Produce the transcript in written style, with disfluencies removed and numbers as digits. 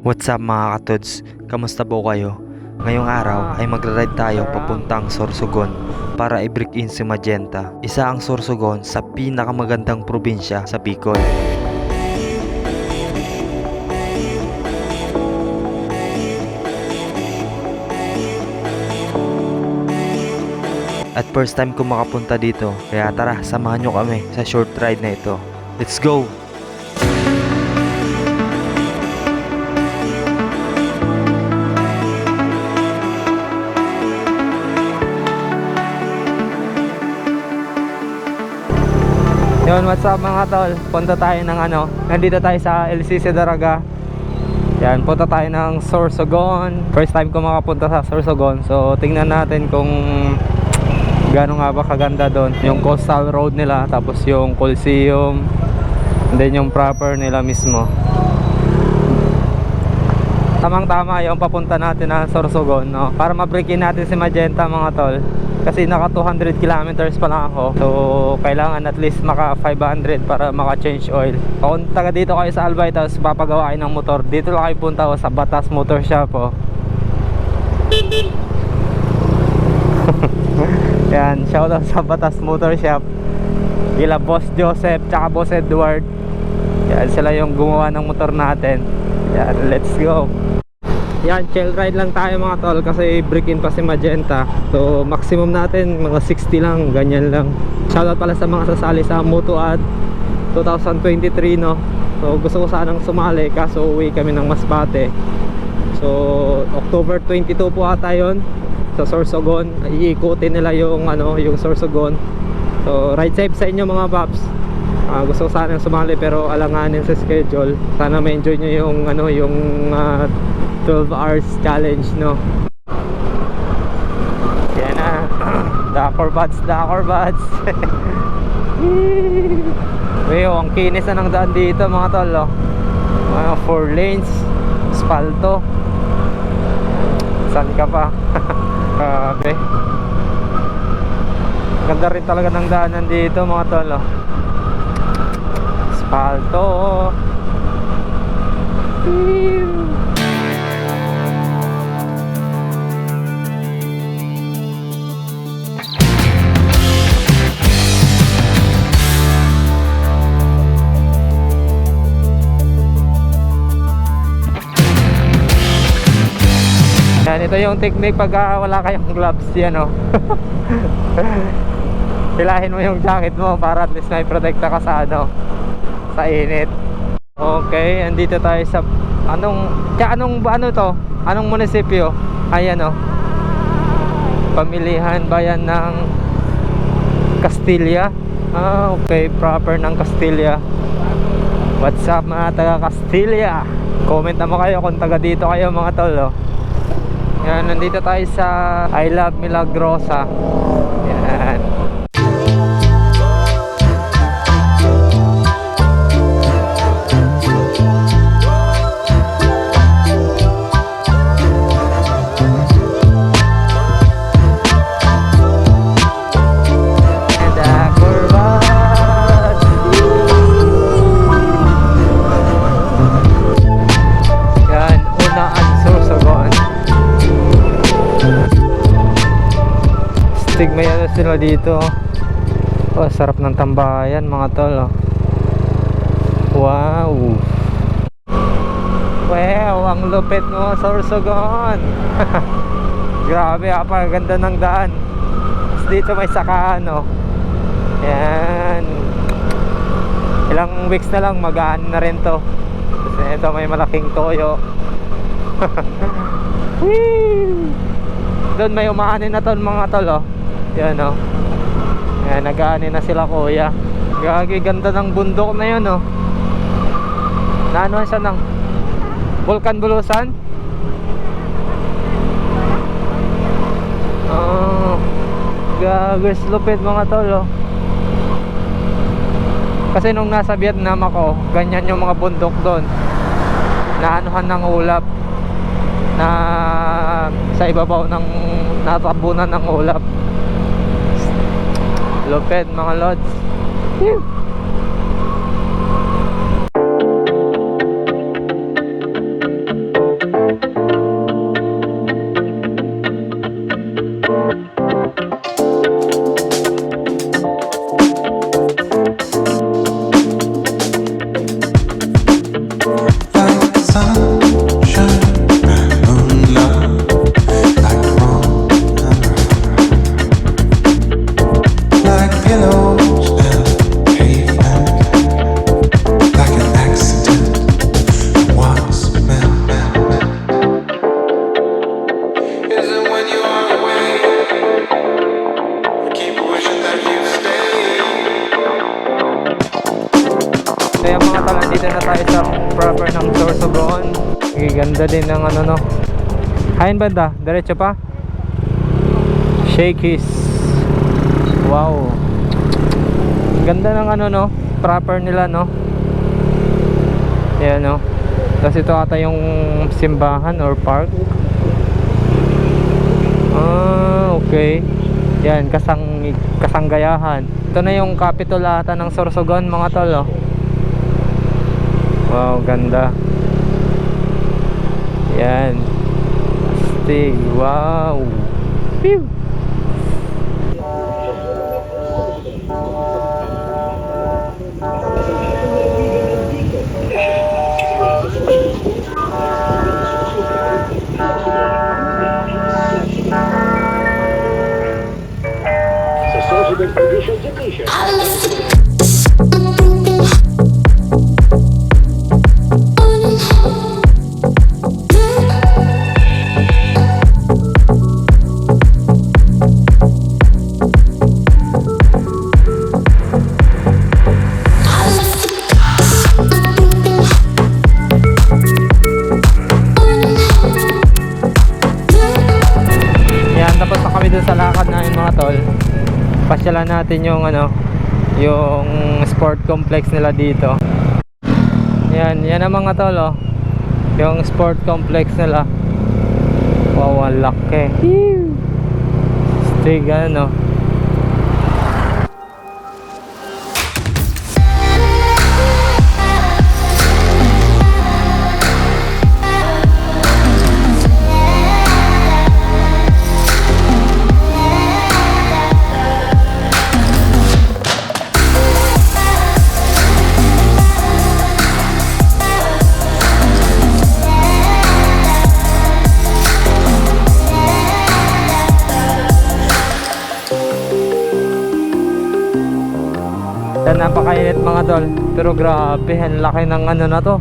What's up mga katods? Kamusta po kayo? Ngayong araw ay magra-ride tayo papuntang Sorsogon para i-break in si Magenta. Isa ang Sorsogon sa pinakamagandang probinsya sa Bicol. At first time ko makapunta dito, kaya tara samahan nyo kami sa short ride na ito. Let's go! Yun, what's up mga tol? Punta tayo ng nandito tayo sa LCC Daraga. Yan, punta tayo ng Sorsogon. First time ko makapunta sa Sorsogon. So, tingnan natin kung gaano nga ba kaganda doon. Yung coastal road nila, tapos yung Coliseum, and then yung proper nila mismo. Tamang-tama yung papunta natin na Sorsogon, no? Para ma-break in natin si Magenta mga tol. Kasi naka 200 kilometers pa lang ako. So kailangan at least maka 500 para maka change oil. Kung taga dito kayo sa Albay tapos papagawa kayo ng motor, dito lang kayo punta sa Batas Motor Shop, oh. Yan, shoutout sa Batas Motor Shop. Gila Boss Joseph tsaka Boss Edward. Yan, sila yung gumawa ng motor natin. Yan, let's go. Yan, chill ride lang tayo mga tol kasi break in pa si Magenta. So maximum natin mga 60 lang, ganyan lang. Shoutout pala sa mga sasali sa Motoad 2023, no. So gusto ko sanang sumali kaso uwi kami ng Masbate. So October 22 po ata yun sa Sorsogon. Iikutin nila yung yung Sorsogon. So ride safe sa inyo mga paps. Gusto ko sanang sumali pero alanganin sa schedule. Sana ma-enjoy nyo yung yung 12 hours challenge, no. Yan na. Dakor buds. Weo, ang kinis na ng daan dito mga tol, oh. 4 lanes, asfalto. Saan ka pa? Grabe. Ganda rin talaga ng daanan dito mga tol, oh. Asfalto. Yan, ito yung technique pag wala kayong gloves, yan, oh. Hilahin mo yung jacket mo para at least may protekta ka sa sa init. Okay, andito tayo sa ano to? Anong munisipyo? Ayan, oh. Pamilihan bayan ng Castilla. Okay, proper ng Castilla. What's up mga taga Castilla? Comment naman kayo kung taga dito kayo mga tol, oh. Yan, nandito tayo sa I Love Milagrosa. Yan. May sila dito. Oh, sarap ng tambayan mga tol, oh. Wow. Wow, ang lupit mo, Sorsogon. Grabe, apaganda ng daan. Tapos dito may sakaan, oh. Yan. Ilang weeks na lang magaan na rin to. Kasi ito may malaking toyo. Doon may umaanin na to mga tol, oh. Yan, oh. Yan, nag-aani na sila kuya. Gagi, ganda ng bundok na yun, oh. Naanohan siya ng Vulcan Bulusan. Oh, gagi, lupit mga tol, oh. Kasi nung nasa Vietnam ako, ganyan yung mga bundok doon. Naanuhan ng ulap na sa ibabaw ng natabunan ng ulap. Lupit mga lods. Dito na tayo sa proper ng Sorsogon. Ganda din ng ano no. Hain banda, diretso pa. Shakey's. Wow. Ganda ng ano no, proper nila no. Ayan no. Tapos ito ata yung simbahan or park. Ah, okay. Yan, kasanggayahan. Ito na yung capital ata ng Sorsogon mga tol oh. Wow, ganda. Yan. Astig, wow. Pew. Tapos na kami dun sa lakad namin mga tol. Pasyalan natin yung ano, yung sport complex nila dito. Yan ang mga tol oh. Yung sport complex nila. Wow, ang laki. Stig ano. Yan, napakainit mga tol. Pero grabe, ang laki ng ano na to.